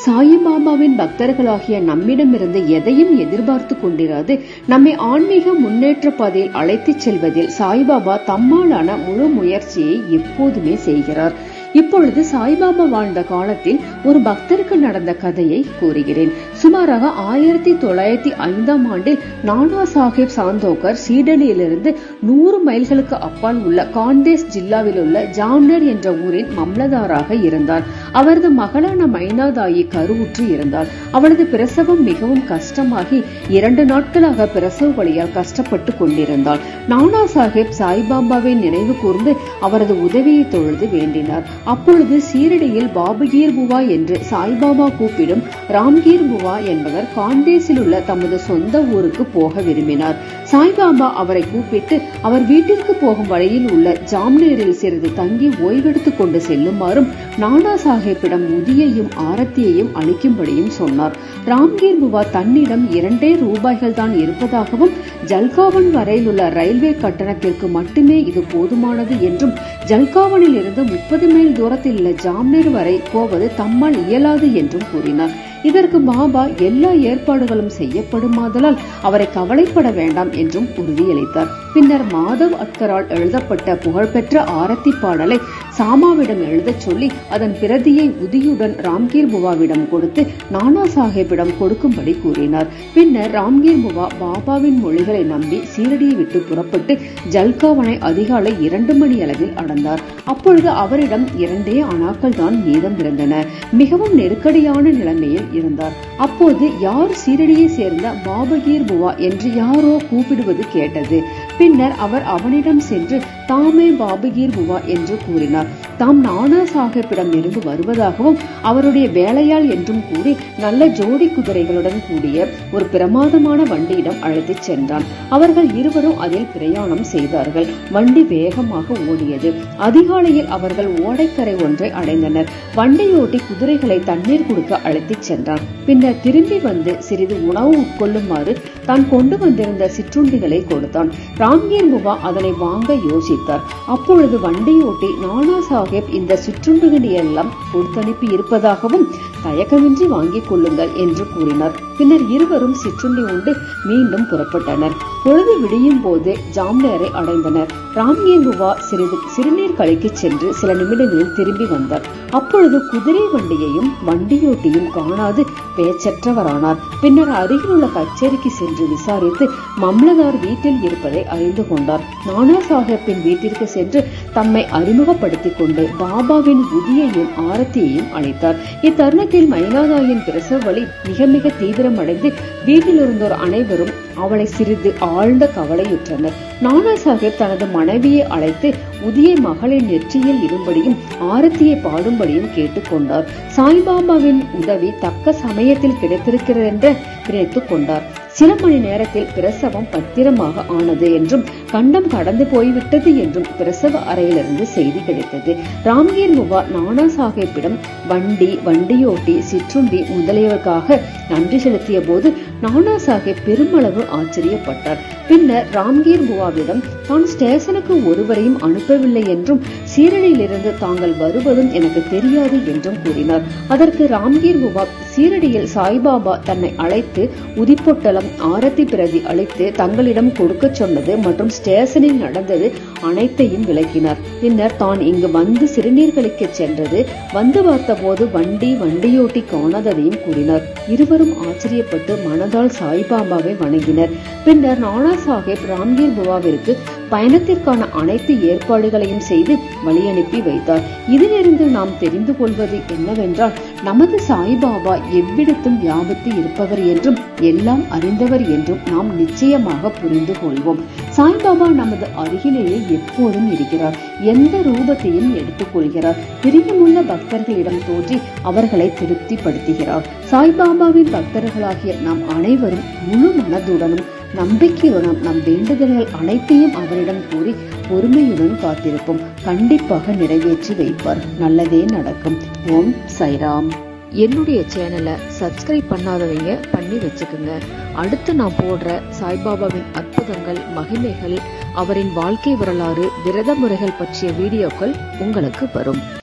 சாயிபாபாவின் பக்தர்களாகிய நம்மிடமிருந்து எதையும் எதிர்பார்த்து கொண்டிராது நம்மை ஆன்மீக முன்னேற்ற பாதையில் அழைத்துச் செல்வதில் சாய்பாபா தம்மாலான முழு முயற்சியை எப்போதுமே செய்கிறார். இப்பொழுது சாய்பாபா வாழ்ந்த காலத்தில் ஒரு பக்தருக்கு நடந்த கதையை கூறுகிறேன். சுமாராக 1905ஆம் ஆண்டில் நானா சாஹிப் சாந்தோகர் சீடடியிலிருந்து 100 மைல்களுக்கு அப்பால் உள்ள காண்டேஸ் ஜில்லாவில் உள்ள ஜாம்னர் என்ற ஊரின் மம்லதாராக இருந்தார். அவரது மகளான மைனாதாயி கருவுற்று இருந்தார். அவளது பிரசவம் மிகவும் கஷ்டமாகி 2 நாட்களாக பிரசவ வலியால் கஷ்டப்பட்டு கொண்டிருந்தாள். நானா சாஹிப் சாய்பாபாவை நினைவு கூர்ந்து அவரது உதவியை தொழுது வேண்டினார். அப்பொழுது சீரடியில் பாபுகீர் புவா என்று சாய்பாபா கூப்பிடும் ராம்கீர் புவா என்பவர் காண்டேஸில் உள்ள தமது சொந்த ஊருக்கு போக விரும்பினார். சாய்பாபா அவரை கூப்பிட்டு அவர் வீட்டிற்கு போகும் வழியில் உள்ள ஜாம்னேரில் சிறிது தங்கி ஓய்வெடுத்துக் கொண்டு செல்லுமாறும் நானா சாஹிப்பிடம் உதியையும் ஆரத்தியையும் அளிக்கும்படியும் சொன்னார். ராம்கீர் புவா தன்னிடம் 2 ரூபாய்கள் தான் இருப்பதாகவும் ஜல்காவன் வரையில் உள்ள ரயில்வே கட்டணத்திற்கு மட்டுமே இது போதுமானது என்றும் ஜல்காவனில் இருந்து 30 மைல் தூரத்தில் உள்ள ஜாம்னேர் வரை போவது தம்மால் இயலாது என்றும் கூறினார். இதற்கு பாபா எல்லா ஏற்பாடுகளும் செய்யப்படுமாதலால் அவரை கவலைப்பட வேண்டாம் என்றும் உறுதியளித்தார். பின்னர் மாதவ் அட்கரால் எழுதப்பட்ட புகழ்பெற்ற ஆரத்தி பாடலை சாமாவிடம் எழுதச் சொல்லி அதன் பிரதியை உதியுடன் ராம்கீர் புவாவிடம் கொடுத்து நானா சாஹிப்பிடம் கொடுக்கும்படி கூறினார். பின்னர் ராம்கீர் புவா பாபாவின் மொழிகளை நம்பி சீரடியை விட்டு புறப்பட்டு ஜல்காவனை அதிகாலை 2 மணி அளவில் அடைந்தார். அப்பொழுது அவரிடம் 2 அணாக்கள் தான் மீதம் இருந்தன. மிகவும் நெருக்கடியான நிலைமையில் இருந்தார். அப்போது யார் சீரடியை சேர்ந்த பாபகீர் புவா என்று யாரோ கூப்பிடுவது கேட்டது. பின்னர் அவர் அவனிடம் சென்று தாமே பாபகீர் புவா என்று கூறினார். தாம் நானா சாஹிப்பிடம் இருந்து வருவதாகவும் அவருடைய வேலையாள் என்றும் கூறி நல்ல ஜோடி குதிரைகளுடன் கூடிய ஒரு பிரமாதமான வண்டியிடம் அழைத்துச் சென்றான். அவர்கள் இருவரும் அதில் பிரயாணம் செய்தார்கள். வண்டி வேகமாக ஓடியது. அதிகாலையில் அவர்கள் ஓடைக்கரை ஒன்றை அடைந்தனர். வண்டியோட்டி குதிரைகளை தண்ணீர் கொடுக்க அழைத்துச் சென்றான். பின்னர் திரும்பி வந்து சிறிது உணவு உட்கொள்ளுமாறு தான் கொண்டு வந்திருந்த சிற்றுண்டிகளை கொடுத்தான். ராம்கீர் புவா அதனை வாங்க யோசித்தார். அப்பொழுது வண்டியோட்டி நானா சாஹிப் இந்த சிற்றுண்டிகளை எல்லாம் கொடுத்தனுப்பி இருப்பதாகவும் தயக்கமின்றி வாங்கிக் கொள்ளுங்கள் என்று கூறினார். பின்னர் இருவரும் சிற்றுண்டி உண்டு மீண்டும் புறப்பட்டனர். பொழுது விடியும் போது ஜாம்னேரை அடைந்தனர். ராம்கீர் புவா சிறிது சிறுநீர் கழிக்கு சென்று சில நிமிடங்களில் திரும்பி வந்தார். அப்பொழுது குதிரை வண்டியையும் வண்டியோட்டியும் காணாது பேச்சற்றவரானார். பின்னர் அருகில் உள்ள கச்சேரிக்கு சென்று விசாரித்து மம்லதார் வீட்டில் இருப்பதை அறிந்து கொண்டார். நானா சாஹிப்பின் வீட்டிற்கு சென்று தம்மை அறிமுகப்படுத்திக் கொண்டு பாபாவின் உதியையும் ஆரத்தியையும் அளித்தார். இத்தருணத்தில் மைனாதாயின் பிரசவ வலி மிக மிக தீவிரமடைந்து வீட்டில் இருந்தோர் அனைவரும் அவளை சிறிது ஆழ்ந்த கவலையுற்றனர். நானா சாஹிப் தனது மனைவியை அழைத்து உதியை மகளின் நெற்றியில் இடும்படியும் ஆரத்தியை பாடும்படியும் கேட்டுக்கொண்டார். சாய்பாபாவின் உதவி தக்க சமயத்தில் கிடைத்திருக்கிறது என்று நினைத்துக் கொண்டார். சில மணி நேரத்தில் பிரசவம் பத்திரமாக ஆனது என்றும் கண்டம் கடந்து போய்விட்டது என்றும் பிரசவ அறையிலிருந்து செய்தி கிடைத்தது. ராம்கீர் புவா நானா சாஹிப்பிடம் வண்டியோட்டி சிற்றுண்டி முதலியவர்காக நன்றி செலுத்திய போது நானா சாஹிப் பெருமளவு ஆச்சரியப்பட்டார். பின்னர் ராம்கீர் புவாவிடம் தான் ஸ்டேஷனுக்கு ஒருவரையும் அனுப்பவில்லை என்றும் சீரடியிலிருந்து தாங்கள் வருவதும் எனக்கு தெரியாது என்றும் கூறினார். அதற்கு ராம்கீர் புவா சீரடியில் சாய்பாபா தன்னை அழைத்து உதிப்பொட்டலம் ஆரத்தி பிரதி அளித்து தங்களிடம் கொடுக்க சொன்னது மற்றும் ஸ்டேஷனில் நடந்தது அனைத்தையும் விளக்கினார். பின்னர் தான் இங்கு வந்து சிறுநீர் கழிக்க சென்றது வந்து பார்த்த போது வண்டியோட்டி காணாததையும் கூறினார். இருவரும் ஆச்சரியப்பட்டு மனதால் சாய்பாபாவை வணங்கினர். பின்னர் நானா சாஹிப் ராம்கீர் புவாவிற்கு பயணத்திற்கான அனைத்து ஏற்பாடுகளையும் செய்து வழி அனுப்பி வைத்தார். இதிலிருந்து நாம் தெரிந்து கொள்வது என்னவென்றால் நமது சாய்பாபா எவ்விடத்தும் வியாபித்து இருப்பவர் என்றும் எல்லாம் அறிந்தவர் என்றும் நாம் நிச்சயமாக புரிந்து கொள்வோம். சாய்பாபா நமது அருகிலேயே எப்போதும் இருக்கிறார். எந்த ரூபத்தையும் எடுத்துக் கொள்கிறார். பிரியமுள்ள பக்தர்களிடம் தோன்றி அவர்களை திருப்திப்படுத்துகிறார். சாய்பாபாவின் பக்தர்களாகிய நாம் அனைவரும் முழு மனதுடனும் நம்பிக்கையுடன் நம் வேண்டுதல்கள் அனைத்தையும் அவரிடம் கூறி பொறுமையுடன் காத்திருப்போம். கண்டிப்பாக நிறைவேற்றி வைப்பார். நல்லதே நடக்கும். ஓம் சாய்ராம். என்னுடைய சேனலை சப்ஸ்கிரைப் பண்ணாதவங்க பண்ணி வச்சுக்கோங்க. அடுத்து நான் போடுற சாய்பாபாவின் அற்புதங்கள், மகிமைகள், அவரின் வாழ்க்கை வரலாறு, விரத முறைகள் பற்றிய வீடியோக்கள் உங்களுக்கு வரும்.